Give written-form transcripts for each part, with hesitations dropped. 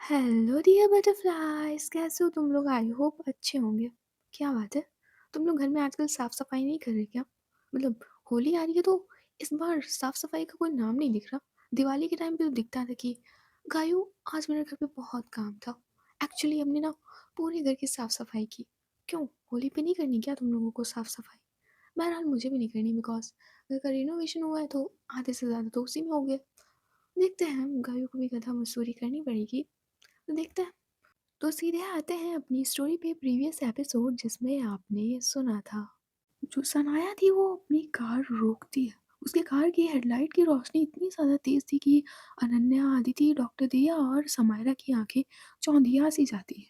Hello dear butterflies, कैसे हो तुम लोग? आई होप अच्छे होंगे। क्या बात है, तुम लोग घर में आजकल साफ सफाई नहीं कर रहे क्या? मतलब होली आ रही है तो इस बार साफ सफाई का कोई नाम नहीं दिख रहा। दिवाली के टाइम पे तो दिखता था कि गायो आज मेरे घर पे बहुत काम था। एक्चुअली हमने ना पूरे घर की साफ सफाई की। क्यों, होली पे नहीं करनी क्या तुम लोगों को साफ सफाई? बहरहाल मुझे भी नहीं करनी, बिकॉज घर का रिनोवेशन हुआ है तो आधे से ज़्यादा तो उसी में हो गया। देखते हैं, गायों को भी गधा मसूरी करनी पड़ेगी, तो देखते हैं। तो सीधे आते हैं अपनी स्टोरी पे, प्रीवियस एपिसोड जिसमें आपने सुना था जो सनाया थी वो अपनी कार रोकती है। उसके कार की हेडलाइट की रोशनी इतनी ज़्यादा तेज थी कि अनन्या, आदिति, डॉक्टर दिया और समायरा की आंखें चौंधिया सी जाती है।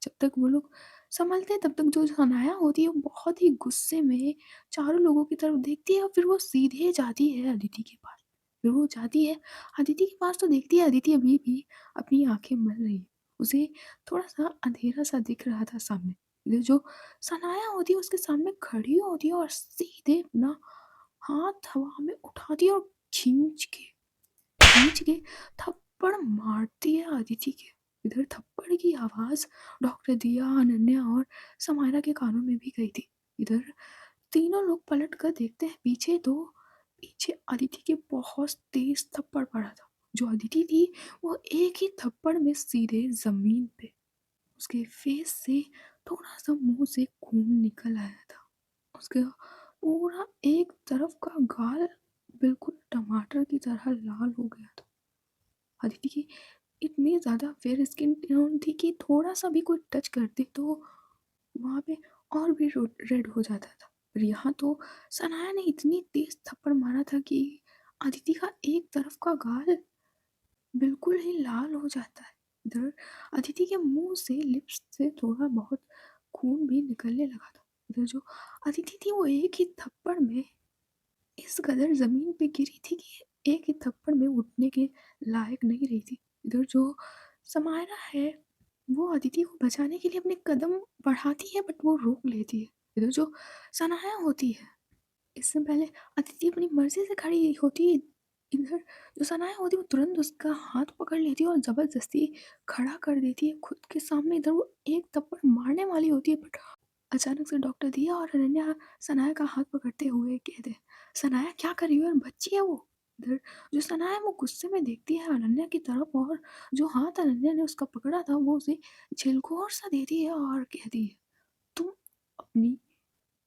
जब तक वो लोग संभलते हैं तब तक जो सनाया होती है वो बहुत ही गुस्से में चारों लोगों की तरफ देखती है और फिर वो सीधे जाती है अदिति के पास। फिर वो जाती है अदिति के पास तो देखती है अदिति अभी भी अपनी आंखें मल रही है। उसे थोड़ा सा अंधेरा सा दिख रहा था सामने। ये जो सनाया होती है उसके सामने खड़ी होती है और सीधे अपना हाथ हवा में उठाती है और खींच के थप्पड़ मारती है आदिति के। इधर थप्पड़ की आवाज डॉक्टर दिया, अनन्या और समायरा के कानों में भी गई थी। इधर तीनों लोग पलट कर देखते हैं पीछे, तो पीछे अदिति के बहुत तेज थप्पड़ पड़ा था। जो अदिति थी वो एक ही थप्पड़ में सीधे जमीन पे, उसके फेस से थोड़ा सा मुंह से खून निकल आया था। उसका पूरा एक तरफ का गाल बिल्कुल टमाटर की तरह लाल हो गया था। अदिति की इतनी ज़्यादा फेयर स्किन टोन थी कि थोड़ा सा भी कोई टच करते तो वहाँ पे और भी रेड हो जाता था। पर यहाँ तो सनाया ने इतनी तेज थप्पड़ मारा था कि अदिति का एक तरफ का गाल बिल्कुल ही लाल हो जाता है। इधर अदिति के मुंह से, लिप्स से थोड़ा बहुत खून भी निकलने लगा था। इधर जो अदिति थी वो एक ही थप्पड़ में इस कदर जमीन पे गिरी थी कि एक ही थप्पड़ में उठने के लायक नहीं रही थी। इधर जो समायरा है वो अदिति को बचाने के लिए अपने कदम बढ़ाती है बट वो रोक लेती है। इधर जो सनाया होती है, इससे पहले अदिति अपनी मर्जी से खड़ी होती है। इधर जो सनाया होती है वो तुरंत उसका हाथ पकड़ लेती है और जबरदस्ती खड़ा कर देती है खुद के सामने। इधर वो एक थप्पड़ मारने वाली होती है बट अचानक से डॉक्टर दिया और अनन्या सनाया का हाथ पकड़ते हुए कहते हैं, सनाया क्या कर रही हो यार, बच्ची है वो। इधर जो सनाया है वो गुस्से में देखती है अनन्या की तरफ और जो हाथ अनन्या ने उसका पकड़ा था वो उसे झिलकोर सा देती है और कहती है, तुम अपनी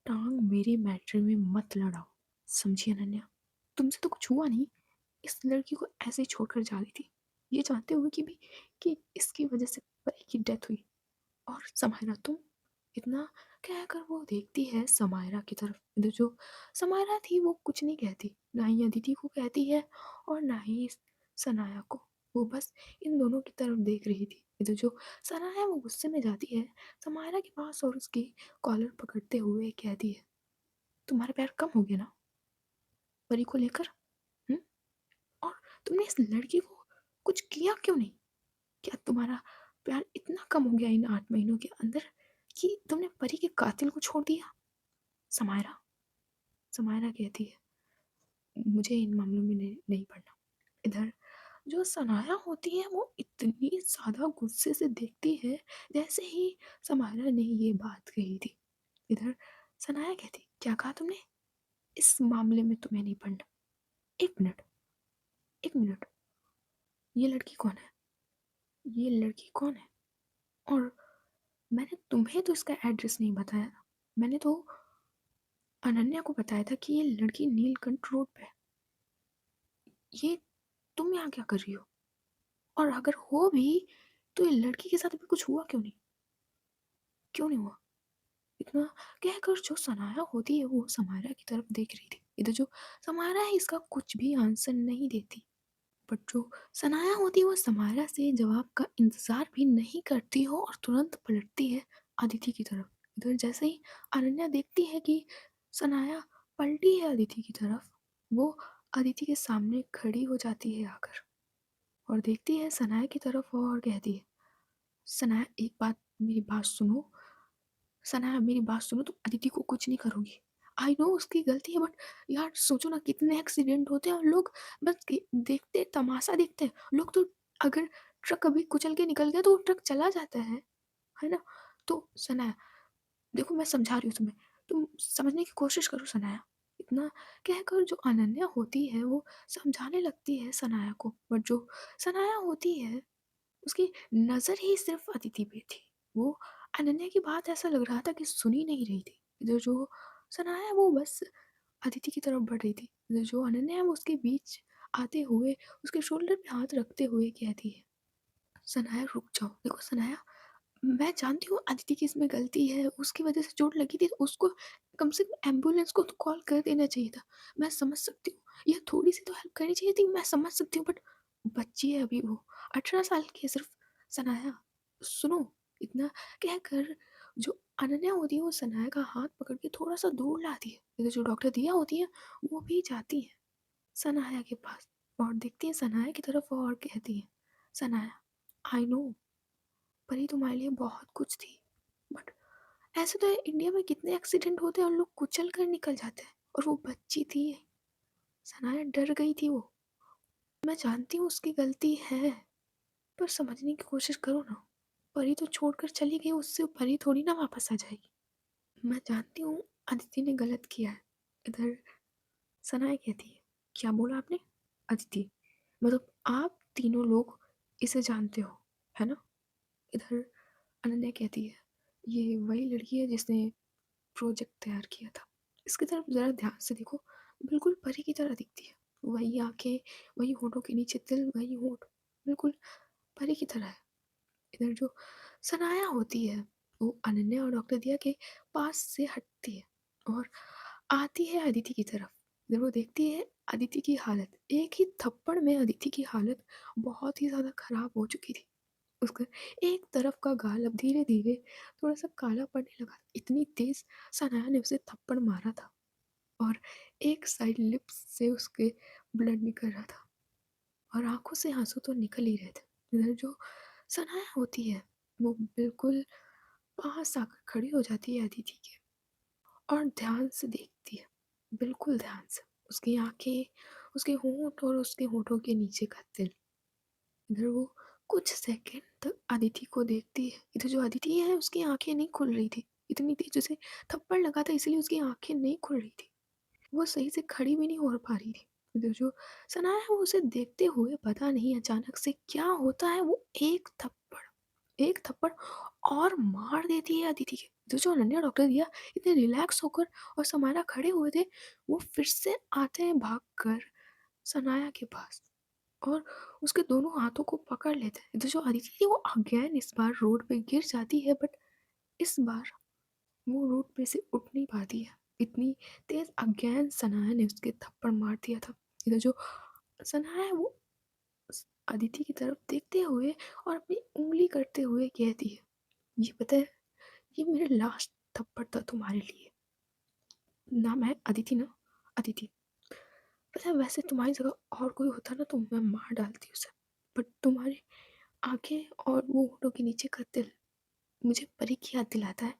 टांग मेरे मैटर में मत लड़ाओ, समझी अनन्या? तुमसे तो कुछ हुआ नहीं, इस लड़की को ऐसे ही छोड़कर जा रही थी, ये जानते हुए कि भी कि इसकी वजह से परी की डेथ हुई। और समायरा तुम, इतना कहकर वो देखती है समायरा की तरफ। इधर जो समायरा थी वो कुछ नहीं कहती, ना ही अदिति को कहती है और ना ही सनाया को। वो बस इन दोनों की तरफ देख रही थी। इधर जो सनाया वो गुस्से में जाती है समायरा के पास और उसकी कॉलर पकड़ते हुए कहती है, तुम्हारा प्यार कम हो गया ना परी को लेकर? हम्म? और तुमने इस लड़की को कुछ किया क्यों नहीं? क्या तुम्हारा प्यार इतना कम हो गया इन 8 महीनों के अंदर कि तुमने परी के कातिल को छोड़ दिया? समायरा, समायरा कहती है, मुझे इन मामलों में नहीं पड़ना। इधर जो सनाया होती है वो इतनी ज्यादा गुस्से से देखती है जैसे ही समायरा ने ये बात कही थी। इधर सनाया कहती, क्या कहा तुमने? इस मामले में तुम्हें नहीं पड़ना। एक मिनट, एक मिनट, ये लड़की कौन है? ये लड़की कौन है? और मैंने तुम्हें तो इसका एड्रेस नहीं बताया, मैंने तो अनन्या को बताया था कि ये लड़की नीलकंठ रोड पे है। ये तुम यहाँ क्या कर रही हो? और अगर हो भी तो ये लड़की के साथ अभी कुछ हुआ क्यों नहीं? क्यों नहीं हुआ? इतना कहकर जो सनाया होती है वो समायरा की तरफ देख रही थी। इधर जो समायरा है इसका कुछ भी आंसर नहीं देती, बट जो सनाया होती है वो समायरा से जवाब का इंतजार भी नहीं करती हो और तुरंत पलटती है अदिति की तरफ। इधर जैसे ही अनन्या देखती है कि सनाया पलटी है अदिति की तरफ, वो अदिति के सामने खड़ी हो जाती है आकर और देखती है सनाया की तरफ और कहती है, सनाया एक बात, मेरी बात सुनो। सनाया मेरी बात सुनो, तुम अदिति को कुछ नहीं करोगी। आई नो उसकी गलती है बट यार सोचो ना कितने एक्सीडेंट होते हैं और लोग बस देखते तमाशा देखते हैं। लोग तो अगर ट्रक कभी कुचल के निकल गया तो वो ट्रक चला जाता है ना? तो सनाया, देखो मैं समझा रही हूँ तुम्हें, तुम समझने की कोशिश करो सनाया। इतना कहकर जो अनन्या होती है वो समझाने लगती है सनाया को, बट जो सनाया होती है उसकी नज़र ही सिर्फ़ अदिति पे थी। वो अनन्या की बात ऐसा लग रहा था कि सुन ही नहीं रही थी। इधर जो सनाया है वो बस अदिति की तरफ बढ़ रही थी। इधर जो अनन्या है वो उसके बीच आते हुए उसके शोल्डर पे हाथ रखते हुए कहती है, "सनाया रुक जाओ। देखो सनाया, मैं जानती हूँ अदिति की इसमें गलती है, उसकी वज़ह से चोट लगी थी तो उसको कम से कम एम्बुलेंस को तो कॉल कर देना चाहिए था। मैं समझ सकती हूँ, ये थोड़ी-सी तो हेल्प करनी चाहिए थी, मैं समझ सकती हूँ, बट बच्ची है अभी वो, 18 साल की है सिर्फ़। सनाया सुनो।" इतना कहकर जो अनन्या होती है वो सनाया का हाथ पकड़ के थोड़ा-सा दूर लाती है। इधर जो डॉक्टर दिया होती है वो भी जाती हैं सनाया के पास और देखती हैं सनाया की तरफ और कहती हैं, "सनाया, आई नो परी तुम्हारे लिए बहुत कुछ थी, बट ऐसे तो इंडिया में कितने एक्सीडेंट होते हैं और लोग कुचल कर निकल जाते हैं, और वो बच्ची थी, सनाया डर गई थी वो। मैं जानती हूँ उसकी गलती है, पर समझने की कोशिश करो ना। परी तो छोड़कर चली गई, उससे परी थोड़ी ना वापस आ जाएगी। मैं जानती हूँ अदिति ने गलत किया है।" इधर सनाया कहती है, "क्या बोला आपने?" "अदिति, मतलब आप तीनों लोग इसे जानते हो, है ना?" इधर अनन्या कहती है, "ये वही लड़की है जिसने प्रोजेक्ट तैयार किया था। इसकी तरफ ज़रा ध्यान से देखो, बिल्कुल परी की तरह दिखती है। वही आँखें, वही होठों के नीचे तिल, वही होठ, बिल्कुल परी की तरह है।" इधर जो सनाया होती है, वो अनन्या और डॉक्टर दिया के पास से हटती है और आती है अदिति की तरफ। इधर वो देखती है अदिति की हालत, एक ही थप्पड़ में अदिति की हालत बहुत ही ज़्यादा खराब हो चुकी थी। उसका एक तरफ का गाल अब धीरे-धीरे थोड़ा-सा काला पड़ने लगा। इतनी तेज़ सनाया ने उसे थप्पड़ मारा था और एक साइड लिप्स से उसके ब्लड निकल रहा था और आँखों से आँसू तो निकल ही रहे थे। इधर जो सनाया होती है, वो बिल्कुल पास आकर खड़ी हो जाती है अदिति के और ध्यान से देखती है, बिल्कुल ध्यान से। उसकी आँखें, उसके होंठ और उसके होठों के नीचे का तिल। इधर वो कुछ सेकंड तक अदिति को देखती है। इधर जो अदिति है उसकी आँखें नहीं खुल रही थी। इतनी तेज़ उसे थप्पड़ लगा था इसलिए उसकी आँखें नहीं खुल रही थी। वो सही से खड़ी भी नहीं हो पा रही थी। इधर जो सनाया है वो उसे देखते हुए पता नहीं अचानक से क्या होता है, वो एक थप्पड़ और मार देती है अदिति के। इधर जो अनन्या डॉक्टर दिया इतने रिलैक्स होकर और समारा खड़े हुए थे, वो फिर से आते हैं भागकर सनाया के पास और उसके दोनों हाथों को पकड़ लेते हैं। इधर जो अदिति थी वो अगेन इस बार रोड पे गिर जाती है, बट इस बार वो रोड पे से उठ नहीं पाती है। इतनी तेज़ अगेन सनाया ने उसके थप्पड़ मार दिया था। इधर जो सनाया है वो अदिति की तरफ देखते हुए और अपनी उँगली करते हुए कहती है, "ये पता है, ये मेरा लास्ट थप्पड़ था तुम्हारे लिए। नाम है अदिति ना? अदिति। पता है वैसे तुम्हारी जगह और कोई होता ना तो मैं मार डालती उसे। बट तुम्हारी आँखें और वो होठों के नीचे का तिल मुझे परी की याद दिलाता है,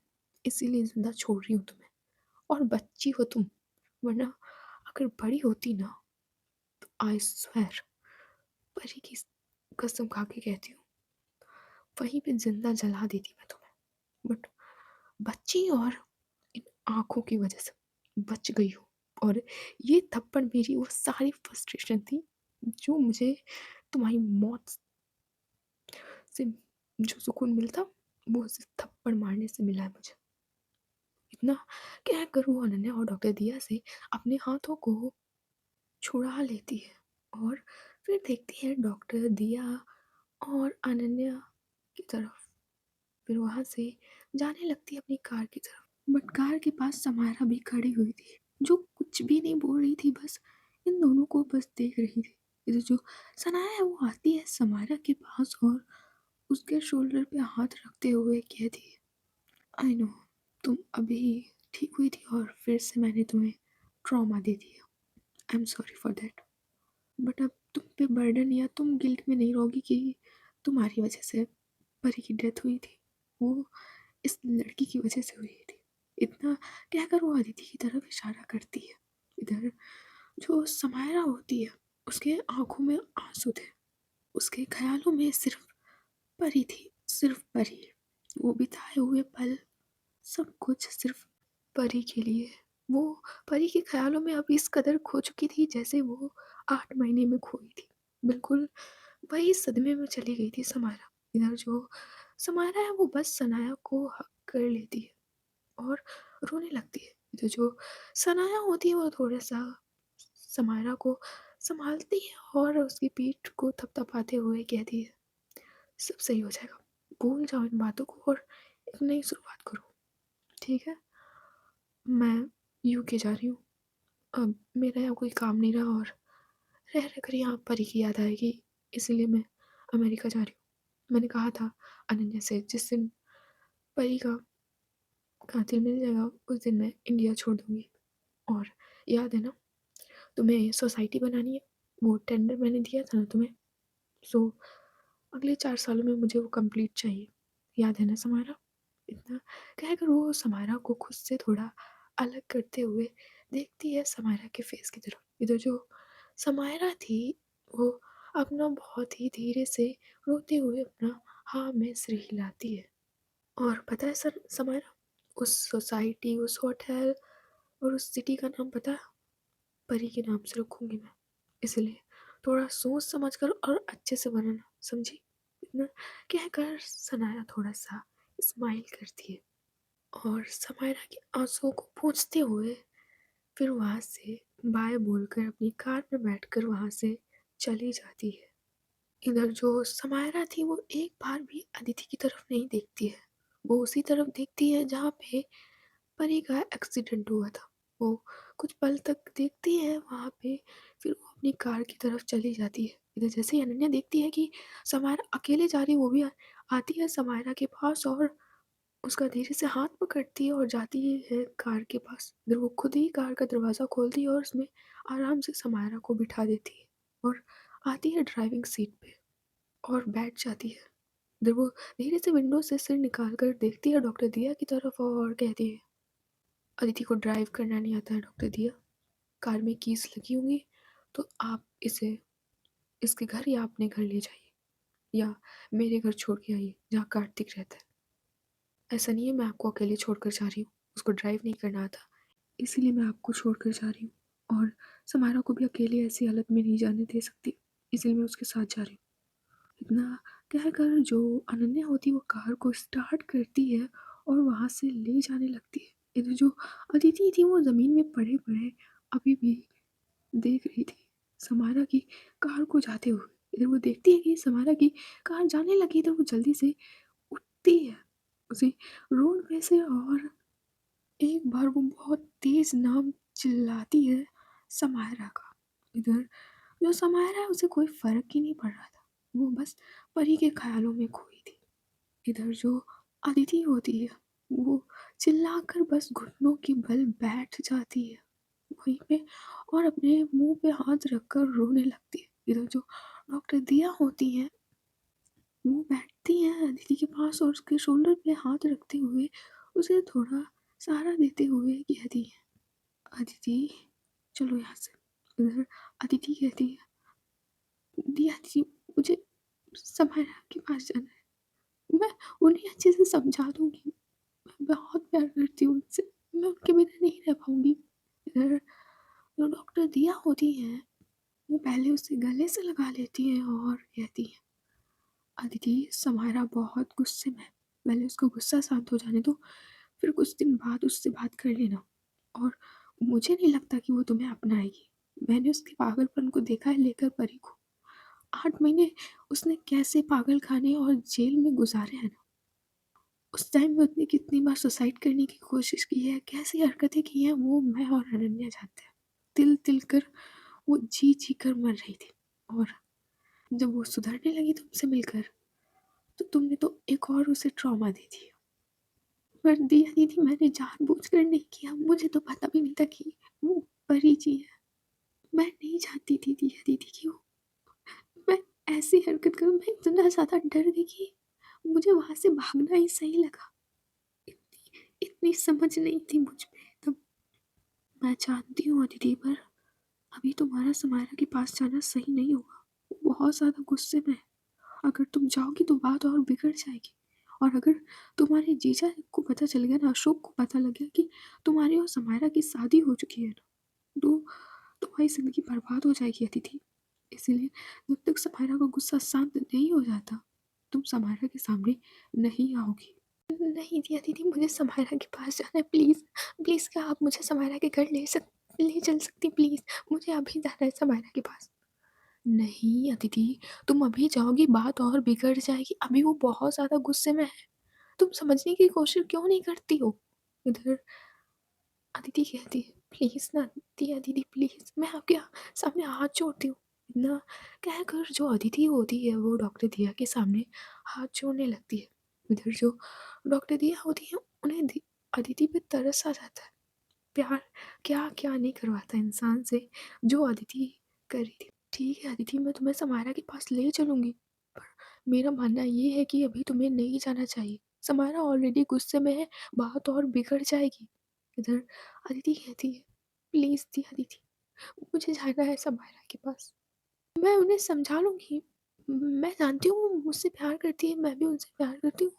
इसीलिए ज़िंदा छोड़ रही हूँ तुम्हें। और बच्ची हो तुम, वरना अगर बड़ी होती ना तो आई स्वेयर, परी की कसम खा के कहती हूँ, वहीं पे ज़िंदा जला देती मैं तुम्हें। बट बच्ची और इन आँखों की वज़ह से बच गई हूँ और ये थप्पड़ मेरी वो सारी फ्रस्ट्रेशन थी, जो मुझे तुम्हारी मौत से जो सुकून मिलता, वो सिर्फ़ थप्पड़ मारने से मिला है मुझे।" इतना कहकर वो अनन्या और डॉक्टर दिया से अपने हाथों को छुड़ा लेती है और फिर देखती है डॉक्टर दिया और अनन्या की तरफ। फिर वहाँ से जाने लगती है अपनी कार की तरफ। बट कार के पास समायरा भी खड़ी हुई थी, जो कुछ भी नहीं बोल रही थी, बस इन दोनों को बस देख रही थी। इधर जो सनाया है वो आती है समायरा के पास और उसके शोल्डर पे हाथ रखते हुए कहती है, आई नो तुम अभी ठीक हुई थी और फिर से मैंने तुम्हें ट्रॉमा दे दिया। I am sorry for that. But अब तुम पे बर्डन या तुम गिल्ट में नहीं रहोगी कि तुम्हारी वजह से परी की डेथ हुई थी। वो इस लड़की की वजह से हुई थी। इतना कहकर वो अदिति की तरफ इशारा करती है। इधर जो समायरा होती है उसके आंखों में आंसू थे। उसके ख्यालों में सिर्फ परी थी, सिर्फ परी। वो बिताए हुए पल, सब कुछ सिर्फ परी के लिए। वो परी के ख़्यालों में अब इस कदर खो चुकी थी जैसे वो 8 महीने में खोई थी। बिल्कुल वही सदमे में चली गई थी समायरा। इधर जो समायरा है वो बस सनाया को हग कर लेती है और रोने लगती है। इधर जो सनाया होती है वो थोड़ा-सा समायरा को सँभालती है और उसकी पीठ को थपथपाते हुए कहती है, "सब सही हो जाएगा। भूल जाओ इन बातों को और एक नई शुरुआत करो, ठीक है? मैं यूके जा रही हूँ। अब मेरा यहाँ कोई काम नहीं रहा और रह कर यहाँ परी की याद आएगी, इसीलिए मैं अमेरिका जा रही हूँ। मैंने कहा था अनन्या से जिस दिन परी का कातिल मिल जाएगा उस दिन मैं इंडिया छोड़ दूँगी। और याद है ना तुम्हें सोसाइटी बनानी है, वो टेंडर मैंने दिया था ना तुम्हें, सो अगले 4 सालों में मुझे वो कंप्लीट चाहिए। याद है ना समायरा?" इतना कहकर वो समायरा को खुद से थोड़ा अलग करते हुए देखती है समायरा के फेस की तरफ। इधर जो समायरा थी वो अपना बहुत ही धीरे से रोते हुए अपना हाँ में सिर हिलाती है। और पता है सर समायरा, उस सोसाइटी, उस होटल और उस सिटी का नाम पता है? परी के नाम से रखूँगी मैं। इसलिए थोड़ा सोच समझ कर और अच्छे से बनाना, समझी? इतना कहकर सनाया थोड़ा-सा स्माइल करती है और समायरा के आँसुओं को पोंछते हुए फिर वहाँ से बाय बोलकर अपनी कार में बैठकर वहाँ से चली जाती है। इधर जो समायरा थी वो एक बार भी अदिति की तरफ नहीं देखती है। वो उसी तरफ देखती है जहाँ पे परी का एक्सीडेंट हुआ था। वो कुछ पल तक देखती है वहाँ पे, फिर वो अपनी कार की तरफ चली जाती है। इधर जैसे ही अनन्या देखती है कि समायरा अकेले जा रही है, वो भी आती है समायरा के पास और उसका धीरे से हाथ पकड़ती है और जाती है कार के पास। इधर वो खुद ही कार का दरवाज़ा खोलती है और उसमें आराम से समायरा को बिठा देती है और आती है ड्राइविंग सीट पे और बैठ जाती है। इधर वो धीरे से विंडो से सिर निकाल कर देखती है डॉक्टर दिया की तरफ और कहती है, "अदिति को ड्राइव करना नहीं आता है डॉक्टर दिया। कार में कीज़ लगी होंगी, तो आप इसे इसके घर या अपने घर ले जाइए या मेरे घर छोड़ के आइए, जहाँ कार्तिक रहता है। ऐसा नहीं है मैं आपको अकेले छोड़कर जा रही हूँ, उसको ड्राइव नहीं करना आता, इसीलिए मैं आपको छोड़कर जा रही हूँ और समायरा को भी अकेले ऐसी हालत में नहीं जाने दे सकती, इसीलिए मैं उसके साथ जा रही हूँ।" इतना कहकर जो अनन्या होती है वो कार को स्टार्ट करती है और वहाँ से ले जाने लगती है। इधर जो अदिति थी वो ज़मीन में पड़े-पड़े अभी भी देख रही थी समारा की कार को जाते हुए। इधर वो देखती है कि समारा की कार जाने लगी तो वो जल्दी से उठती है उसी रोड पे से और एक बार वो बहुत तेज़ नाम चिल्लाती है समायरा का। इधर जो समायरा है उसे कोई फ़र्क ही नहीं पड़ रहा था। वो बस परी के ख़्यालों में खोई थी। इधर जो अदिति होती है वो चिल्लाकर बस घुटनों के बल बैठ जाती है वहीं पे और अपने मुँह पे हाथ रखकर रोने लगती है। इधर जो डॉक्टर दिया होती हैं वो बैठती हैं अदिति के पास और उसके शोल्डर पे हाथ रखते हुए उसे थोड़ा सहारा देते हुए कहती हैं, "अदिति चलो यहाँ से।" इधर अदिति कहती है, "दिया जी मुझे समायरा के पास जाना है। मैं उन्हें अच्छे से समझा दूँगी। मैं बहुत प्यार करती हूँ उनसे। मैं उनके बिना नहीं रह पाऊँगी।" इधर जो डॉक्टर दिया होती हैं वो पहले उसे गले से लगा लेती हैं और कहती हैं, "अदिति समायरा बहुत गुस्से में है। पहले उसका गुस्सा शांत हो जाने दो, फिर कुछ दिन बाद उससे बात कर लेना। और मुझे नहीं लगता कि वो तुम्हें अपनाएगी। मैंने उसके पागलपन को देखा है लेकर परी को। 8 महीने उसने कैसे पागलखाने और जेल में गुज़ारे हैं ना। उस टाइम में उसने कितनी बार सुसाइड करने की कोशिश की है, कैसी हरकतें की हैं वो मैं और अनन्या जानते हैं। तिल-तिल कर वो जी-जी कर मर रही थी और जब वो सुधरने लगी तुमसे मिलकर, तो तुमने तो एक और उसे ट्रॉमा दे दिया। पर दिया दीदी मैंने जानबूझकर नहीं किया, मुझे तो पता भी नहीं था कि वो परी जी है। मैं नहीं जानती थी दिया दीदी कि वो मैं ऐसी हरकत करूँ, मैं इतना ज़्यादा डर गई कि मुझे वहाँ से भागना ही सही लगा। इतनी इतनी समझ नहीं थी मुझ में तब। मैं जानती हूँ दीदी पर अभी तुम्हारा समायरा के पास जाना सही नहीं होगा। वो बहुत ज़्यादा गुस्से में है अगर तुम जाओगी तो बात और बिगड़ जाएगी। और अगर तुम्हारे जीजा को पता चल गया ना, अशोक को पता लग गया कि तुम्हारी और समायरा की शादी हो चुकी है ना, तो तुम्हारी ज़िंदगी बर्बाद हो जाएगी अदिति। इसीलिए जब तक समायरा का गुस्सा शांत नहीं हो जाता, तुम समायरा के सामने नहीं आओगी। नहीं दिया दीदी, मुझे समायरा के पास जाना है, प्लीज़। प्लीज़ क्या आप मुझे समायरा के घर ले चल सकती, प्लीज़। मुझे अभी जाना है समायरा के पास। नहीं अदिति, तुम अभी जाओगी बात और बिगड़ जाएगी। अभी वो बहुत ज़्यादा गुस्से में है। तुम समझने की कोशिश क्यों नहीं करती हो? इधर अदिति कहती है, प्लीज़ ना दिया दीदी, प्लीज़, मैं आपके सामने हाथ जोड़ती हूँ। इतना कहकर जो अदिति होती है वो डॉक्टर दिया के सामने हाथ जोड़ने लगती है। इधर जो डॉक्टर दिया होती है उन्हें अदिति पे तरस आ जाता है। प्यार क्या-क्या नहीं करवाता इंसान से, जो अदिति कर रही थी। ठीक है अदिति, मैं तुम्हें समायरा के पास ले चलूँगी, पर मेरा मानना ये है कि अभी तुम्हें नहीं जाना चाहिए। समायरा ऑलरेडी गुस्से में है, बात और बिगड़ जाएगी। इधर अदिति कहती है, प्लीज़ दिया दीदी, मुझे जाना है समायरा के पास। मैं उन्हें समझा लूँगी। मैं जानती हूँ वो मुझसे प्यार करती है, मैं भी उनसे प्यार करती हूँ।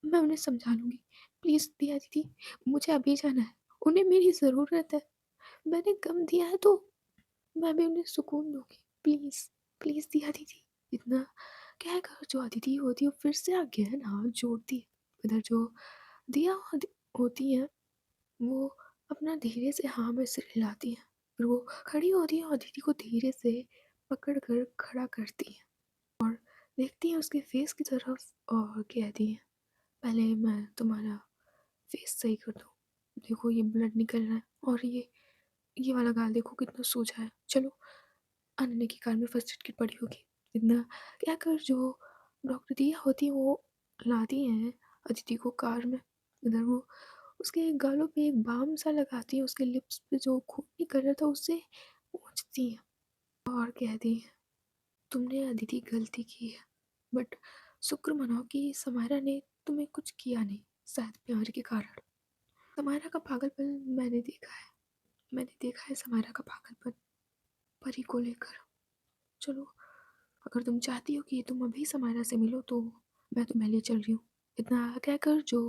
मैं उन्हें समझा लूँगी। प्लीज़ दिया दीदी, मुझे अभी जाना है। उन्हें मेरी ज़रूरत है। मैंने गम दिया है तो मैं भी उन्हें सुकून दूँगी। प्लीज़, प्लीज़ दिया दीदी। इतना कहकर जो अदिति होती है वो फिर से अगेन हाथ जोड़ती है। इधर जो दिया होती है वो अपना धीरे से हाँ में सिर हिलाती है। फिर वो खड़ी होती है और अदिति को धीरे से पकड़ कर खड़ा करती है और देखती है उसके फेस की तरफ और कहती है, पहले मैं तुम्हारा फेस सही कर दूँ। देखो ये ब्लड निकल रहा है और ये वाला गाल देखो कितना सूजा है। चलो अनन्या की कार में फर्स्ट एड किट पड़ी होगी। इतना कहकर जो डॉक्टर दिया होती है वो लाती हैं अदिति को कार में। इधर वो उसके गालों पे एक बाम सा लगाती है, उसके लिप्स पे जो खून निकल रहा था उससे पोंछती हैं और कहती हैं, तुमने अदिति गलती की है, बट शुक्र मनाओ कि समायरा ने तुम्हें कुछ किया नहीं, शायद प्यार के कारण। समायरा का पागलपन मैंने देखा है समायरा का पागलपन परी को लेकर। चलो अगर तुम चाहती हो कि तुम अभी समायरा से मिलो तो मैं तुम्हें ले चल रही हूँ। इतना कहकर जो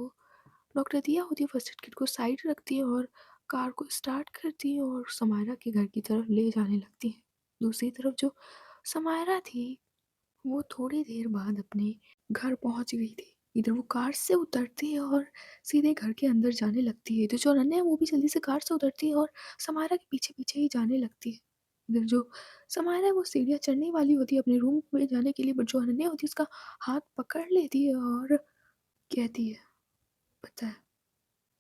डॉक्टर दिया होती है फर्स्ट एड किट को साइड रखती है और कार को स्टार्ट करती है और समायरा के घर की तरफ ले जाने लगती है। दूसरी तरफ जो समायरा थी वो थोड़ी देर बाद अपने घर पहुंच गई थी। इधर वो कार से उतरती है और सीधे घर के अंदर जाने लगती है। तो जो अनन्या है वो भी जल्दी से कार से उतरती है और समायरा के पीछे पीछे ही जाने लगती है। इधर जो समायरा है वो सीढ़ियाँ चढ़ने वाली होती है अपने रूम में जाने के लिए, बट जो अनन्या होती है उसका हाथ पकड़ लेती है और कहती है, पता है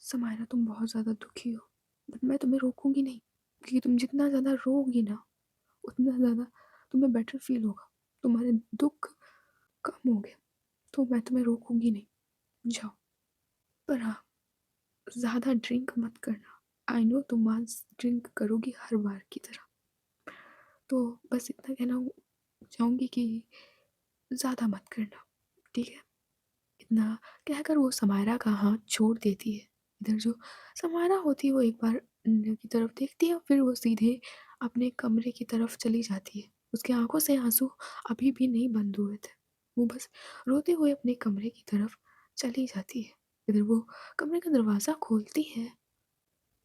समायरा तुम बहुत ज़्यादा दुखी हो, बट मैं तुम्हें रोकूंगी नहीं, क्योंकि तुम जितना ज़्यादा रोओगी ना उतना ज़्यादा तुम्हें बेटर फील होगा। तुम्हारे दुख कम हो गया, तो मैं तुम्हें रोकूंगी नहीं, जाओ। पर हाँ, ज़्यादा ड्रिंक मत करना। आई नो तुम आज ड्रिंक करोगी हर बार की तरह। तो बस इतना कहना चाहूँगी कि ज़्यादा मत करना, ठीक है? इतना कहकर वो समायरा का हाथ छोड़ देती है। इधर जो समायरा होती है वो एक बार अन्य की तरफ देखती है, फिर वो सीधे अपने कमरे की तरफ चली जाती है। उसकी आँखों से आँसू अभी भी नहीं बंद हुए थे। वो बस रोते हुए अपने कमरे की तरफ चली जाती है। इधर वो कमरे का दरवाज़ा खोलती है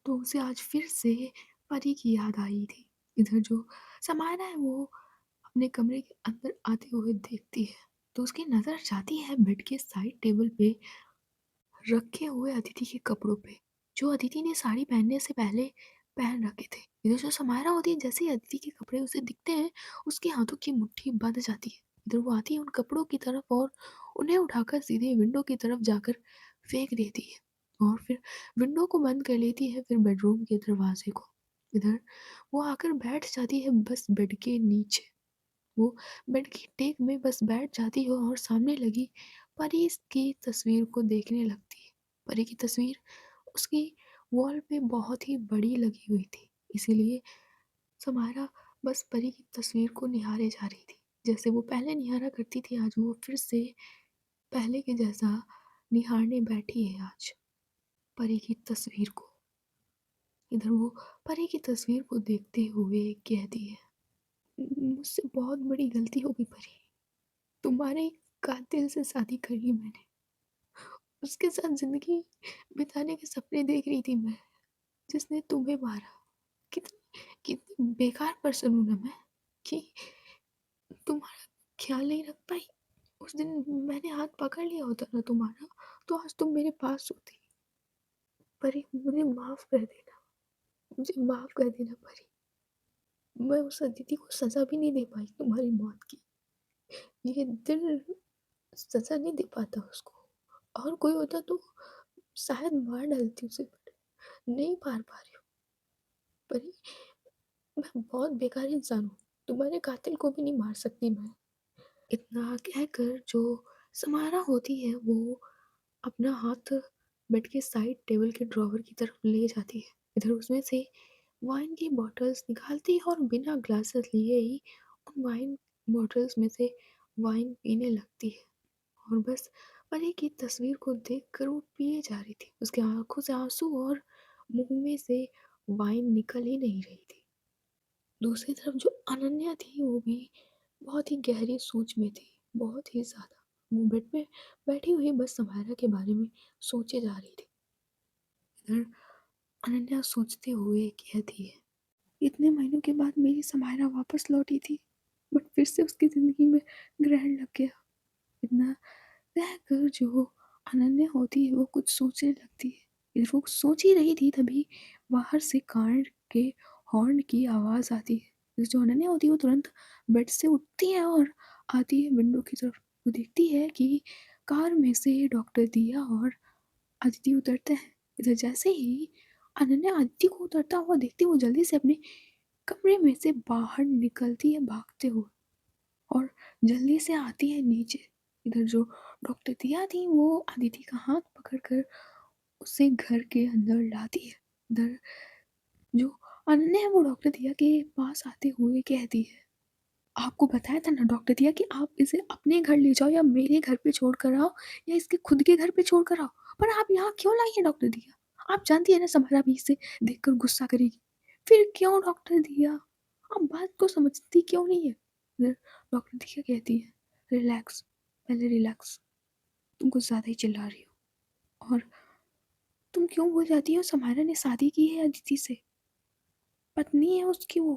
तो उसे आज फिर से परी की याद आई थी। इधर जो समायरा है वो अपने कमरे के अंदर आते हुए देखती है, तो उसकी नज़र जाती है बेड के साइड टेबल पे रखे हुए अदिति के कपड़ों पे, जो अदिति ने साड़ी पहनने से पहले पहन रखे थे। इधर जो समायरा होती है जैसे ही अदिति के कपड़े उसे दिखते हैं, उसके हाथों की मुट्ठी बंध जाती है। इधर वो आती है उन कपड़ों की तरफ और उन्हें उठाकर सीधे विंडो की तरफ जाकर फेंक देती है और फिर विंडो को बंद कर लेती है, फिर बेडरूम के दरवाजे को। इधर वो आकर बैठ जाती है बस बेड के नीचे। वो बेड की टेक में बस बैठ जाती है और सामने लगी परी की तस्वीर को देखने लगती है। परी की तस्वीर उसकी वॉल पे बहुत ही बड़ी लगी हुई थी, इसीलिए समायरा बस परी की तस्वीर को निहारे जा रही थी। जैसे वो पहले निहारा करती थी, आज वो फिर से पहले के जैसा निहारने बैठी है आज परी की तस्वीर को। इधर वो परी की तस्वीर को देखते हुए कहती है, मुझसे बहुत बड़ी गलती हो गई परी। तुम्हारे कातिल से शादी करी है मैंने। उसके साथ ज़िंदगी बिताने के सपने देख रही थी मैं, जिसने तुम्हें मारा। कितनी कितनी बेकार पर्सन हूँ ना मैं, कि तुम्हारा ख़्याल नहीं रख पाई। उस दिन मैंने हाथ पकड़ लिया होता ना तुम्हारा, तो आज तुम मेरे पास होती। परी, मुझे माफ़ कर देना, मुझे माफ़ कर देना परी। मैं उस अदिति को सज़ा भी नहीं दे पाई तुम्हारी मौत की। ये दिल सज़ा नहीं दे पाता उसको। और कोई होता तो शायद मार डालती उसे, बट नहीं मार पा रही हूँ। परी, मैं बहुत बेकार इंसान हूँ। तुम्हारे कातिल को भी नहीं मार सकती मैं। इतना कहकर जो समारा होती है वो अपना हाथ बेड के साइड टेबल के ड्रॉवर की तरफ ले जाती है। इधर उसमें से वाइन की बॉटल्स निकालती है और बिना ग्लासेस लिए ही उन वाइन बॉटल्स में से वाइन पीने लगती है। और बस परी की तस्वीर को देखकर वो पिए जा रही थी। उसकी आँखों से आँसू और मुँह में से वाइन निकल ही नहीं रही थी। दूसरी तरफ जो अनन्या थी वो भी बहुत ही गहरी सोच में थी, बहुत ही ज़्यादा। वो बेड पे बैठी हुई बस समायरा के बारे में सोचे जा रही थी। इधर अनन्या सोचते हुए कहती है, इतने महीनों के बाद मेरी समायरा वापस लौटी थी, बट फिर से उसकी ज़िंदगी में ग्रहण लग गया। इतना कहकर जो अनन्या होती है वो कुछ सोचने लगती है। इधर वो सोच ही रही थी तभी बाहर से कार के हॉर्न की आवाज़ आती है। इधर जो अनन्या होती है वो तुरंत बेड से उठती है और आती है विंडो की तरफ। वो देखती है कि कार में से डॉक्टर दिया और अदिति उतरते हैं। इधर जैसे ही अनन्या अदिति को उतरता हुआ देखती है वो जल्दी से अपने कमरे में से बाहर निकलती है भागते हुए और जल्दी से आती है नीचे। इधर जो डॉक्टर दिया थी वो अदिति का हाथ पकड़कर उसे घर के अंदर लाती है। इधर जो अनन्या है वो डॉक्टर दिया के पास आते हुए कहती है, आपको बताया था ना डॉक्टर दिया कि आप इसे अपने घर ले जाओ या मेरे घर पे छोड़ कर आओ या इसके खुद के घर पे छोड़ कर आओ, पर आप यहाँ क्यों लाई है डॉक्टर दिया? आप जानती है ना समारा भी इसे देखकर गुस्सा करेगी। फिर क्यों डॉक्टर दिया? आप बात को समझती क्यों नहीं है? फिर डॉक्टर दिया कहती है, रिलैक्स, पहले रिलैक्स, तुम कुछ ज़्यादा ही चिल्ला रही हो। और तुम क्यों भूल जाती हो समारा ने शादी की है अदिति से, पत्नी है उसकी वो।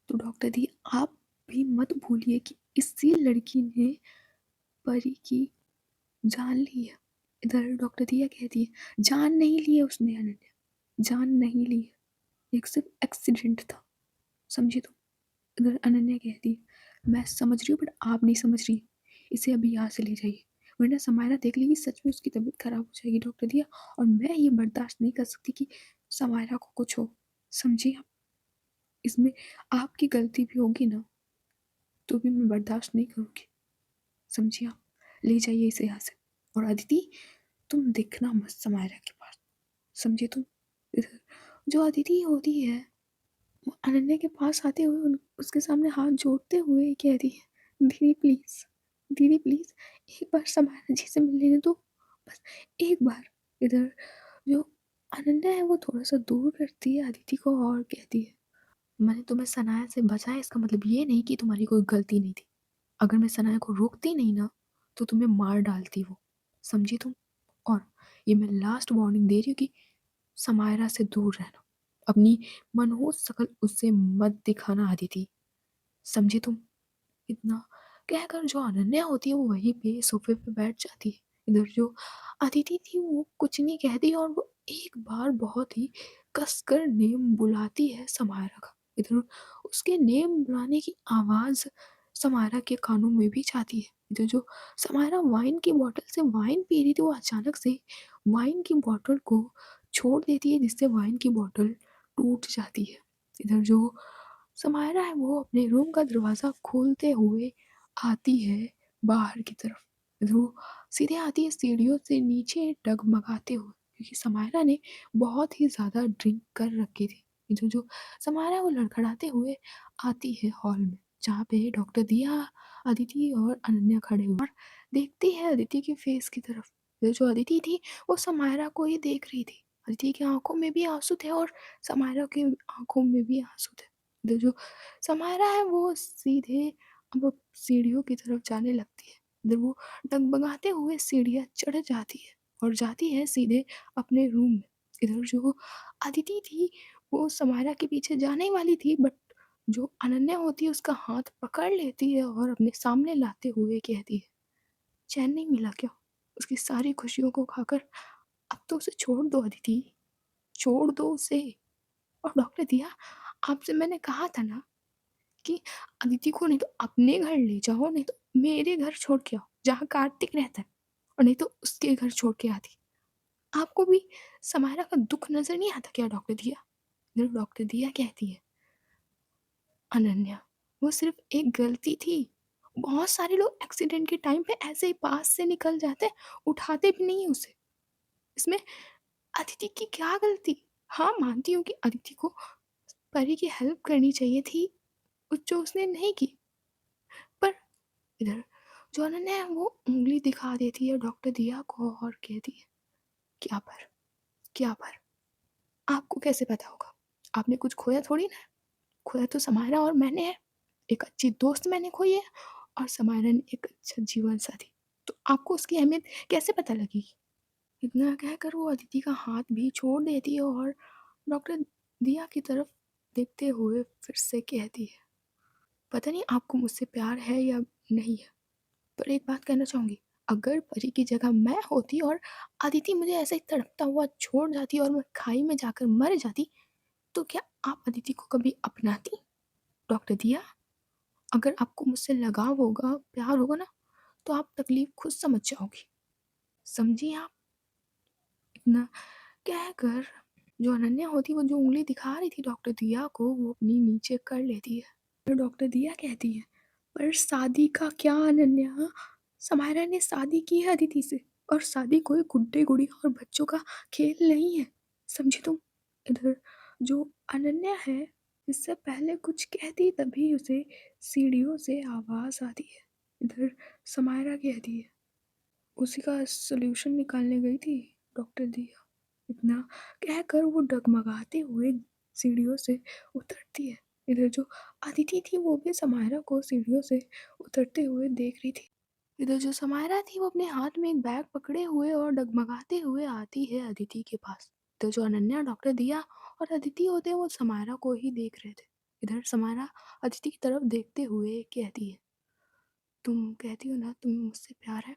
तो डॉक्टर दी आप भी मत भूलिए कि इसी लड़की ने परी की जान ली है। इधर डॉक्टर दिया कहती है, जान नहीं ली है उसने अनन्या, जान नहीं ली है, एक सिर्फ एक्सीडेंट था, समझी तुम? इधर अनन्या कहती है, मैं समझ रही हूँ बट आप नहीं समझ रही। इसे अभी यहाँ से ले जाइए, वरना समायरा देख लेगी सच में उसकी तबीयत खराब हो जाएगी डॉक्टर दिया। और मैं ये बर्दाश्त नहीं कर सकती कि समायरा को कुछ हो, समझी आप? इसमें आपकी गलती भी होगी ना, तो भी मैं बर्दाश्त नहीं करूँगी, समझी आप? ले जाइए इसे यहाँ से। और अदिति, तुम दिखना मत समायरा के पास, समझे तुम? इधर जो अदिति होती है वो अनन्या के पास आते हुए उसके सामने हाथ जोड़ते हुए कहती है, दीदी प्लीज़, दीदी प्लीज़, एक बार समायरा जी से मिलने दो, बस एक बार। इधर जो अनन्या है वो थोड़ा सा दूर करती है अदिति को और कहती है, मैंने तुम्हें सनाया से बचाया इसका मतलब ये नहीं कि तुम्हारी कोई गलती नहीं थी। अगर मैं सनाया को रोकती नहीं ना तो तुम्हें मार डालती वो, समझी तुम? और ये मैं लास्ट वार्निंग दे रही हूँ कि समायरा से दूर रहना, अपनी मनहूस शक्ल उससे मत दिखाना अदिति, समझी तुम? इतना कहकर जो अनन्या होती है वो वहीं पे सोफे पे बैठ जाती है। इधर जो अदिति थी वो कुछ नहीं कहती और वो एक बार बहुत ही कसकर नेम बुलाती है समायरा का। इधर उसके नेम बुलाने की आवाज़ समायरा के कानों में भी जाती है। इधर जो समायरा वाइन की बॉटल से वाइन पी रही थी वो अचानक से वाइन की बॉटल को छोड़ देती है जिससे वाइन की बॉटल टूट जाती है। इधर जो समायरा है वो अपने रूम का दरवाज़ा खोलते हुए आती है बाहर की तरफ। वो सीधे आती है सीढ़ियों से नीचे डगमगाते हुए, क्योंकि समायरा ने बहुत ही ज़्यादा ड्रिंक कर रखी थी। जो समायरा है वो लड़खड़ाते हुए आती है हॉल में, जहाँ पे डॉक्टर दिया, अदिति और अनन्या खड़े हुए और देखती है अदिति के फेस की तरफ। जो अदिति थी वो समायरा को ही देख रही थी। अदिति की आंखों में भी आंसू थे और समायरा की आंखों में भी आंसू थे। जो समायरा है वो सीधे अब सीढ़ियों की तरफ जाने लगती है। इधर वो डगमगाते हुए सीढ़ियाँ चढ़ जाती है और जाती है सीधे अपने रूम में। इधर जो अदिति थी, वो समायरा के पीछे जाने ही वाली थी, बट जो अनन्या होती है उसका हाथ पकड़ लेती है और अपने सामने लाते हुए कहती है, चैन नहीं मिला क्या? उसकी सारी खुशियों को खाकर अब तो उसे छोड़ दो अदिति, छोड़ दो उसे। और डॉक्टर दिया, आपसे मैंने कहा था ना कि अदिति को नहीं तो अपने घर ले जाओ, नहीं तो मेरे घर छोड़ के आओ, जहाँ कार्तिक रहता है, और नहीं तो उसके घर छोड़ के आती। आपको भी समायरा का दुःख नज़र नहीं आता क्या डॉक्टर दिया? फिर डॉक्टर दिया कहती है, अनन्या, वो सिर्फ एक गलती थी। बहुत सारे लोग एक्सीडेंट के टाइम पे ऐसे ही पास से निकल जाते हैं, उठाते भी नहीं हैं उसे। इसमें अदिति की क्या गलती? हाँ, मानती हूँ कि अदिति को परी की हेल्प करनी चाहिए थी, जो उसने नहीं की। पर इधर जो अनन्या है वो उँगली दिखा देती है डॉक्टर दिया को और कहती है, क्या पर? क्या पर? आपको कैसे पता होगा? आपने कुछ खोया थोड़ी ना है। खोया तो समायरा और मैंने है। एक अच्छी दोस्त मैंने खोई है और समायरा ने एक अच्छा जीवन साथी। तो आपको उसकी अहमियत कैसे पता लगेगी? इतना कहकर वो अदिति का हाथ भी छोड़ देती है और डॉक्टर दिया की तरफ देखते हुए फिर से कहती है, पता नहीं आपको मुझसे प्यार है या नहीं है, पर एक बात कहना चाहूँगी, अगर परी की जगह मैं होती और अदिति मुझे ऐसे ही तड़पता हुआ छोड़ जाती और मैं खाई में जाकर मर जाती, तो क्या आप अदिति को कभी अपनाती? डॉक्टर दिया, अगर आपको मुझसे लगाव होगा, प्यार होगा ना, तो आप तकलीफ़ खुद समझ जाओगी। समझी आप? इतना कहकर जो अनन्या होती है, वो जो उँगली दिखा रही थी डॉक्टर दिया को, वो अपनी नीचे कर लेती है। फिर डॉक्टर दिया कहती है, पर शादी का क्या अनन्या? समायरा ने शादी की है अदिति से, और शादी कोई गुड्डे-गुड़िया और बच्चों का खेल नहीं है, समझी तुम? इधर जो अनन्या है, इससे पहले कुछ कहती तभी उसे सीढ़ियों से आवाज़ आती है। इधर समायरा कहती है, उसी का सॉल्यूशन निकालने गई थी डॉक्टर दिया। इतना कहकर वो डगमगाते हुए सीढ़ियों से उतरती है। इधर जो अदिति थी वो भी समायरा को सीढ़ियों से उतरते हुए देख रही थी। इधर जो समायरा थी वो अपने हाथ में एक बैग पकड़े हुए और डगमगाते हुए आती है अदिति के पास। इधर जो अनन्या, डॉक्टर दिया और अदिति होते हैं वो समायरा को ही देख रहे थे। इधर समायरा अदिति की तरफ देखते हुए कहती है, तुम कहती हो ना तुम्हें मुझसे प्यार है?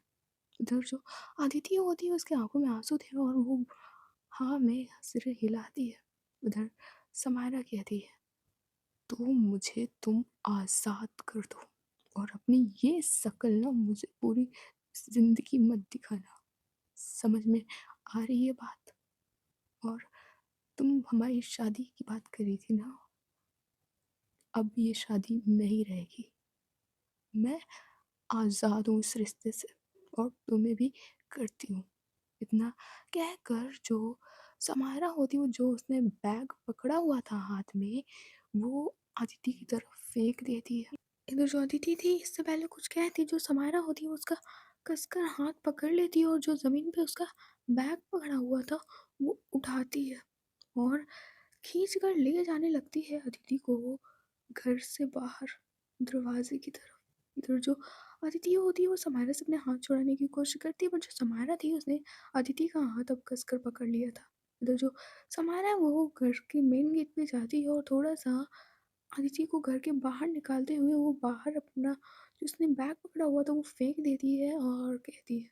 इधर जो अदिति होती है उसकी आंखों में आंसू थे और वो हाँ में सिर हिलाती है। उधर समायरा कहती है, तो मुझे तुम आज़ाद कर दो और अपनी ये शक्ल ना मुझे पूरी ज़िंदगी मत दिखाना। समझ में आ रही है बात? और तुम हमारी शादी की बात करी थी ना, अब ये शादी नहीं रहेगी। मैं आज़ाद हूँ इस रिश्ते से और तुम्हें भी करती हूँ। इतना कहकर जो समायरा होती वो जो उसने बैग पकड़ा हुआ था हाथ में, वो अदिति की तरफ फेंक देती है। इधर जो अदिति थी इससे पहले कुछ कहती, जो समायरा होती वो उसका कसकर हाथ पकड़ लेती है और जो ज़मीन पे उसका बैग पकड़ा हुआ था वो उठाती है और खींच कर ले जाने लगती है अदिति को वो घर से बाहर दरवाजे की तरफ। इधर जो अदिति होती है वो समायरा से अपने हाथ छुड़ाने की कोशिश करती है, पर जो समायरा थी उसने अदिति का हाथ अब कसकर पकड़ लिया था। इधर जो समायरा है वो घर के मेन गेट पे जाती है और थोड़ा सा अदिति को घर के बाहर निकालते हुए वो बाहर अपना जो उसने बैग पकड़ा हुआ था वो फेंक देती है और कहती है,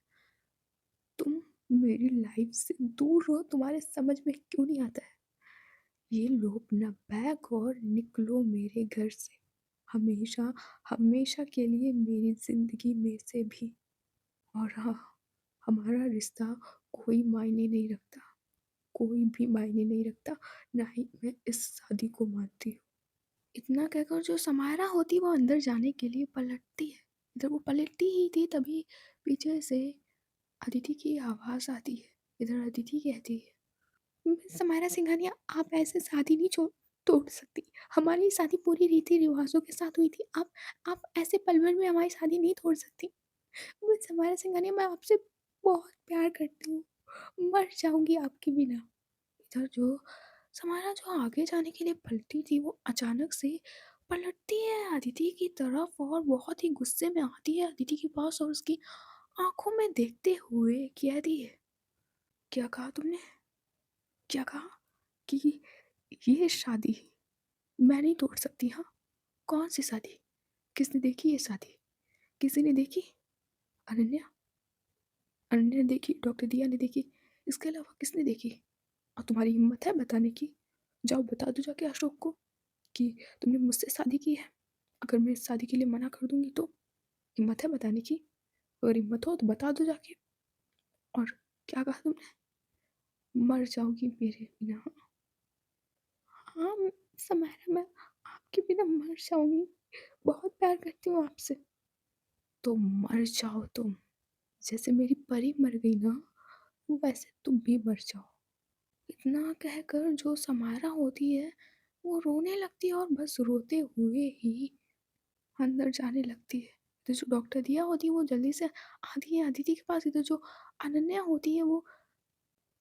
तुम मेरी लाइफ से दूर रहो, तुम्हारे समझ में क्यों नहीं आता है? ये लो अपना बैग और निकलो मेरे घर से, हमेशा हमेशा के लिए मेरी ज़िंदगी में से भी। और हाँ, हमारा रिश्ता कोई मायने नहीं रखता, कोई भी मायने नहीं रखता, ना ही मैं इस शादी को मानती हूँ। इतना कहकर जो समायरा होती है वो अंदर जाने के लिए पलटती है। इधर वो पलटती ही थी तभी पीछे से अदिति की आवाज़ आती है। इधर अदिति कहती है, समारा सिंघानिया, आप ऐसे शादी नहीं तोड़ सकती। हमारी शादी पूरी रीति रिवाजों के साथ हुई थी। आप ऐसे पल भर में हमारी शादी नहीं तोड़ सकती। मैं समारा सिंघानिया, मैं आपसे बहुत प्यार करती हूँ, मर जाऊंगी आपके बिना। इधर जो समारा जो आगे जाने के लिए पलटी थी वो अचानक से पलटती है अदिति की तरफ और बहुत ही गुस्से में आती है अदिति के पास और उसकी आंखों में देखते हुए कहती है, क्या कहा तुमने? क्या कहा कि ये शादी मैं नहीं तोड़ सकती? हाँ, कौन सी शादी? किसने देखी ये शादी? किसी ने देखी? अनन्या, अनन्या ने देखी, डॉक्टर दिया ने देखी, इसके अलावा किसने देखी? और तुम्हारी हिम्मत है बताने की? जाओ बता दो जाके अशोक को कि तुमने मुझसे शादी की है। अगर मैं इस शादी के लिए मना कर दूंगी तो? हिम्मत है बताने की? अगर हिम्मत हो तो बता दो जाके। और क्या कहा तुमने? मर जाओगी मेरे बिना? हाँ समारा, मैं आपके बिना मर जाऊंगी, बहुत प्यार करती हूँ आपसे। तो मर जाओ तुम, जैसे मेरी परी मर गई ना वैसे तुम भी मर जाओ। इतना कहकर जो समारा होती है वो रोने लगती है और बस रोते हुए ही अंदर जाने लगती है। तो जो डॉक्टर दिया होती है वो जल्दी से आती है अदिति के पास। इधर जो अनन्या होती है वो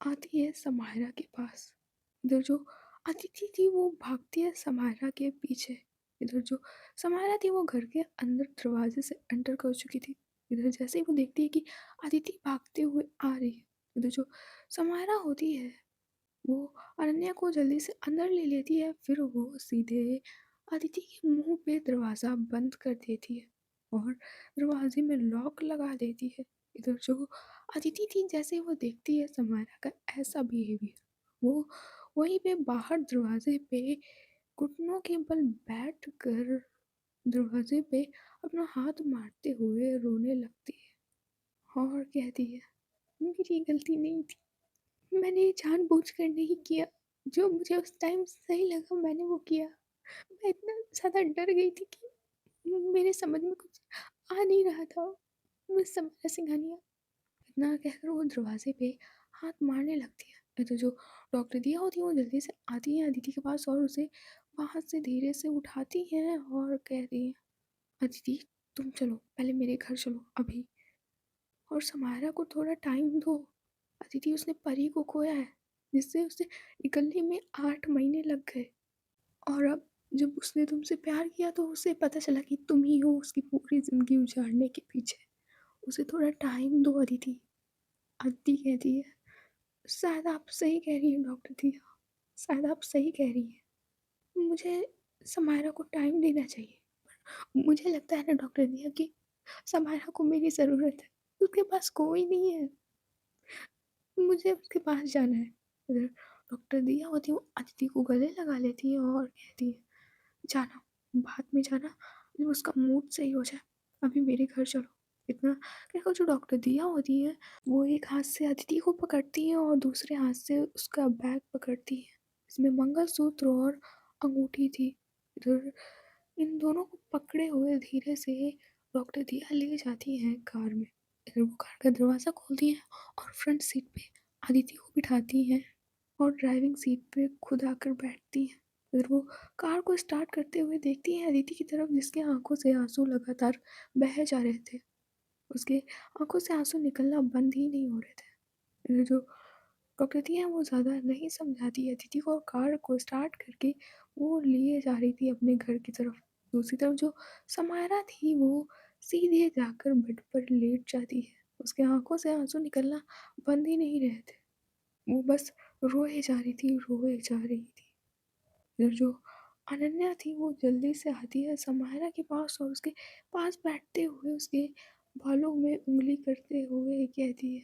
आती है समायरा के पास। इधर जो अदिति थी वो भागती है समायरा के पीछे। इधर जो समायरा थी वो घर के अंदर दरवाजे से एंटर कर चुकी थी। इधर जैसे ही वो देखती है कि अदिति भागते हुए आ रही है, इधर जो समायरा होती है वो अनन्या को जल्दी से अंदर ले लेती है। फिर वो सीधे अदिति के मुंह पे दरवाज़ा बंद कर देती है और दरवाजे में लॉक लगा देती है। इधर जो अदिति थी जैसे ही वो देखती है समायरा का ऐसा बिहेवियर, वो वहीं पे बाहर दरवाजे पे घुटनों के बल बैठ कर दरवाजे पे अपना हाथ मारते हुए रोने लगती है और कहती है, मेरी गलती नहीं थी, मैंने जानबूझकर नहीं किया, जो मुझे उस टाइम सही लगा मैंने वो किया। मैं इतना ज़्यादा डर गई थी कि मेरे समझ में कुछ आ नहीं रहा था। बस समारा सिंघानिया, इतना कहकर वो दरवाजे पे हाथ मारने लगती है। तो जो डॉक्टर दिया होती है वो जल्दी से आती है अदिति के पास और उसे वहाँ से धीरे से उठाती है और कहती है, अदिति तुम चलो, पहले मेरे घर चलो अभी, और समायरा को थोड़ा टाइम दो। अदिति उसने परी को खोया है जिससे उसे निकलने में 8 महीने लग गए, और अब जब उसने तुमसे प्यार किया तो उसे पता चला कि तुम ही हो उसकी पूरी जिंदगी उजाड़ने के पीछे। उसे थोड़ा टाइम दो अदिति। अदिति कहती है, शायद आप सही कह रही हैं डॉक्टर दिया, शायद आप सही कह रही हैं, मुझे समायरा को टाइम देना चाहिए। मुझे लगता है ना डॉक्टर दिया कि समायरा को मेरी ज़रूरत है, उसके पास कोई नहीं है, मुझे उसके पास जाना है। इधर डॉक्टर दिया होती है वो अदिति को गले लगा लेती है और कहती है, जाना, बाद में जाना जब उसका मूड सही हो जाए, अभी मेरे घर चलो। इतना कहकर जो डॉक्टर दिया होती है वो एक हाथ से अदिति को पकड़ती है और दूसरे हाथ से उसका बैग पकड़ती है। इसमें मंगलसूत्र और अंगूठी थी। इधर इन दोनों को पकड़े हुए धीरे से डॉक्टर दिया ले जाती हैं कार में। इधर वो कार का दरवाज़ा खोलती हैं और फ्रंट सीट पे अदिति को बिठाती हैं और ड्राइविंग सीट पे खुद आकर बैठती हैं। फिर वो कार को स्टार्ट करते हुए देखती है अदिति की तरफ जिसकी आंखों से आंसू लगातार बह जा रहे थे। उसके आंखों से आंसू निकलना बंद ही नहीं हो रहे थे। जो प्रकृति है वो ज़्यादा नहीं समझाती है अदिति को और कार को स्टार्ट करके वो लिए जा रही थी अपने घर की तरफ। दूसरी तरफ जो समायरा थी वो सीधे जाकर बेड पर लेट जाती है। उसके आंखों से आंसू निकलना बंद ही नहीं रहे थे। वो बस रोए जा रही थी, रोए जा रही थी। फिर जो अनन्या थी वो जल्दी से आती है समायरा के पास और उसके पास बैठते हुए उसके बालों में उंगली करते हुए कहती है,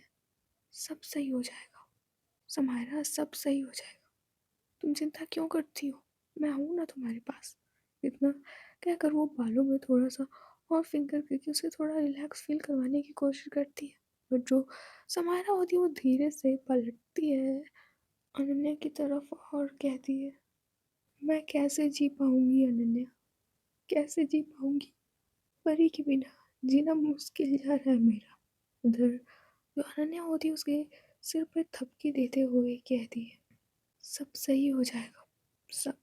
सब सही हो जाएगा समायरा, सब सही हो जाएगा, तुम चिंता क्यों करती हो, मैं हूँ ना तुम्हारे पास। इतना कहकर वो बालों में थोड़ा सा और फिंगर करके उसे थोड़ा रिलैक्स फील करवाने की कोशिश करती है। बट जो समायरा होती है वो धीरे से पलटती है अनन्या की तरफ और कहती है, मैं कैसे जी पाऊंगी अनन्या, कैसे जी पाऊंगी, परी के बिना जीना मुश्किल जा रहा है मेरा। उधर जो अनन्या होती है उसके सिर पे थपकी देते हुए कहती है, सब सही हो जाएगा, सब,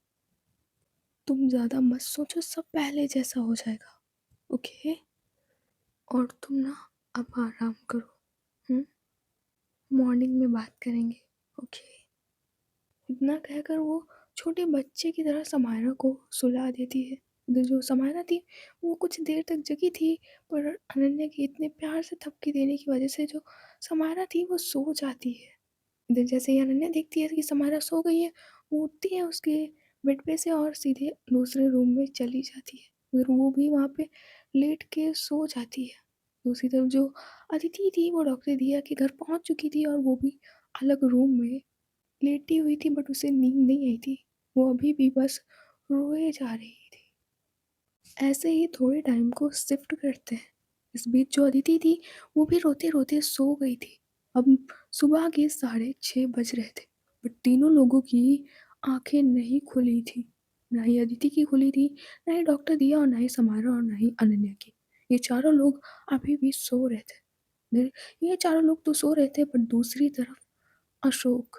तुम ज़्यादा मत सोचो, सब पहले जैसा हो जाएगा, ओके। और तुम ना अब आराम करो, मॉर्निंग में बात करेंगे, ओके। इतना कहकर वो छोटे बच्चे की तरह समायरा को सुला देती है। इधर जो समायरा थी, वो कुछ देर तक जगी थी, पर अनन्या के इतने प्यार से थपकी देने की वजह से जो समायरा थी वो सो जाती है। इधर जैसे ही अनन्या देखती है कि समायरा सो गई है, वो उठती है उसके बेड पे से और सीधे दूसरे रूम में चली जाती है। फिर वो भी वहाँ पे लेट के सो जाती है। दूसरी तरफ जो अदिति थी वो डॉक्टर दिया के घर पहुँच चुकी थी और वो भी अलग रूम में लेटी हुई थी, बट उसे नींद नहीं आई थी। वो अभी भी बस रोए जा रही थी। ऐसे ही थोड़े टाइम को शिफ्ट करते हैं। इस बीच जो अदिति थी वो भी रोते-रोते सो गई थी। अब सुबह के 6:30 बज रहे थे, बट तीनों लोगों की आँखें नहीं खुली थी। ना ही अदिति की खुली थी, ना ही डॉक्टर दिया और ना ही समारा और ना ही अनन्या की। ये चारों लोग अभी भी सो रहे थे। फिर ये चारों लोग तो सो रहे थे, पर दूसरी तरफ अशोक,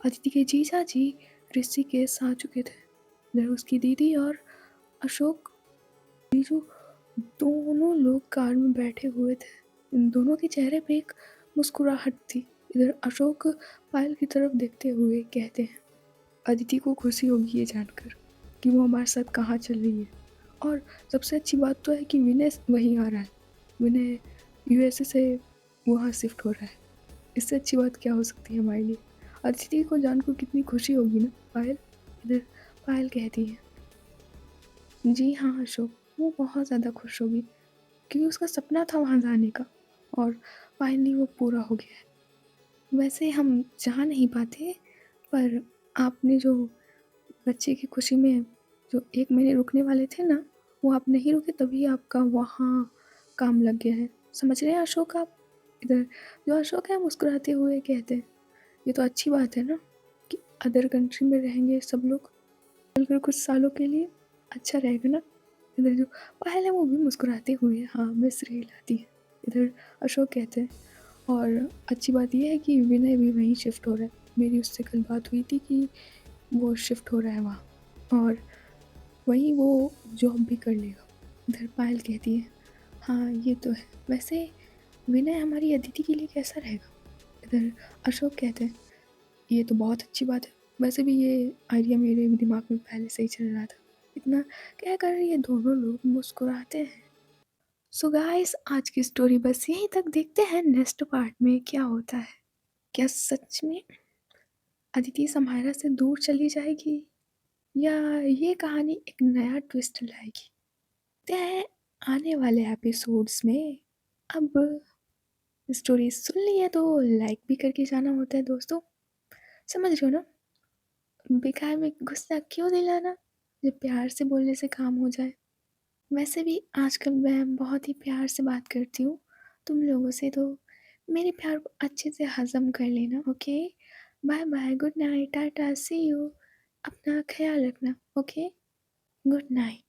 अदिति के जीजा जी ऋषिकेश आ चुके थे। इधर उसकी दीदी और अशोक जीजू दोनों लोग कार में बैठे हुए थे। इन दोनों के चेहरे पे एक मुस्कुराहट थी। इधर अशोक पायल की तरफ देखते हुए कहते हैं, अदिति को खुशी होगी ये जानकर कि वो हमारे साथ कहाँ चल रही है। और सबसे अच्छी बात तो है कि विनय वहीं आ रहा है। विनय यूएसए से वहाँ शिफ्ट हो रहा है। इससे अच्छी बात क्या हो सकती है हमारे लिए। अदिति को जानकर कितनी खुशी होगी ना पायल। इधर पायल कहती है, जी हाँ अशोक, वो बहुत ज़्यादा खुश होगी क्योंकि उसका सपना था वहाँ जाने का और फाइनली वो पूरा हो गया है। वैसे हम जा नहीं पाते, पर आपने जो बच्चे की खुशी में जो 1 महीने रुकने वाले थे ना, वो आप नहीं रुके तभी आपका वहाँ काम लग गया है। समझ रहे हैं अशोक आप? इधर जो अशोक है मुस्कुराते हुए कहते हैं, ये तो अच्छी बात है ना कि अदर कंट्री में रहेंगे सब लोग मिलकर कुछ सालों के लिए, अच्छा रहेगा ना। इधर जो पायल है वो भी मुस्कुराते हुए हाँ में सिर हिलाती है। इधर अशोक कहते हैं, और अच्छी बात ये है कि विनय भी वहीं शिफ्ट हो रहा है। मेरी उससे कल बात हुई थी कि वो शिफ्ट हो रहा है वहाँ और वहीं वो जॉब भी कर लेगा। इधर पायल कहती है, हाँ ये तो है। वैसे विनय हमारी अदिति के लिए कैसा रहेगा? इधर अशोक कहते हैं, ये तो बहुत अच्छी बात है। वैसे भी ये आइडिया मेरे भी दिमाग में पहले से ही चल रहा था। इतना कहकर ये दोनों लोग मुस्कुराते हैं। सो गाइस, आज की स्टोरी बस यहीं तक। देखते हैं नेक्स्ट पार्ट में क्या होता है। क्या सच में अदिति समायरा से दूर चली जाएगी या ये कहानी एक नया ट्विस्ट लाएगी? देखते हैं आने वाले एपिसोड्स में। अब स्टोरी सुन ली है तो लाइक भी करके जाना होता है दोस्तों, समझ रहे हो ना। बेकार में गुस्सा क्यों दिलाना जब प्यार से बोलने से काम हो जाए। वैसे भी आजकल मैं बहुत ही प्यार से बात करती हूँ तुम लोगों से, तो मेरे प्यार को अच्छे से हज़म कर लेना। Okay, bye bye, good night, tata, see you. अपना ख्याल रखना। Okay, good night.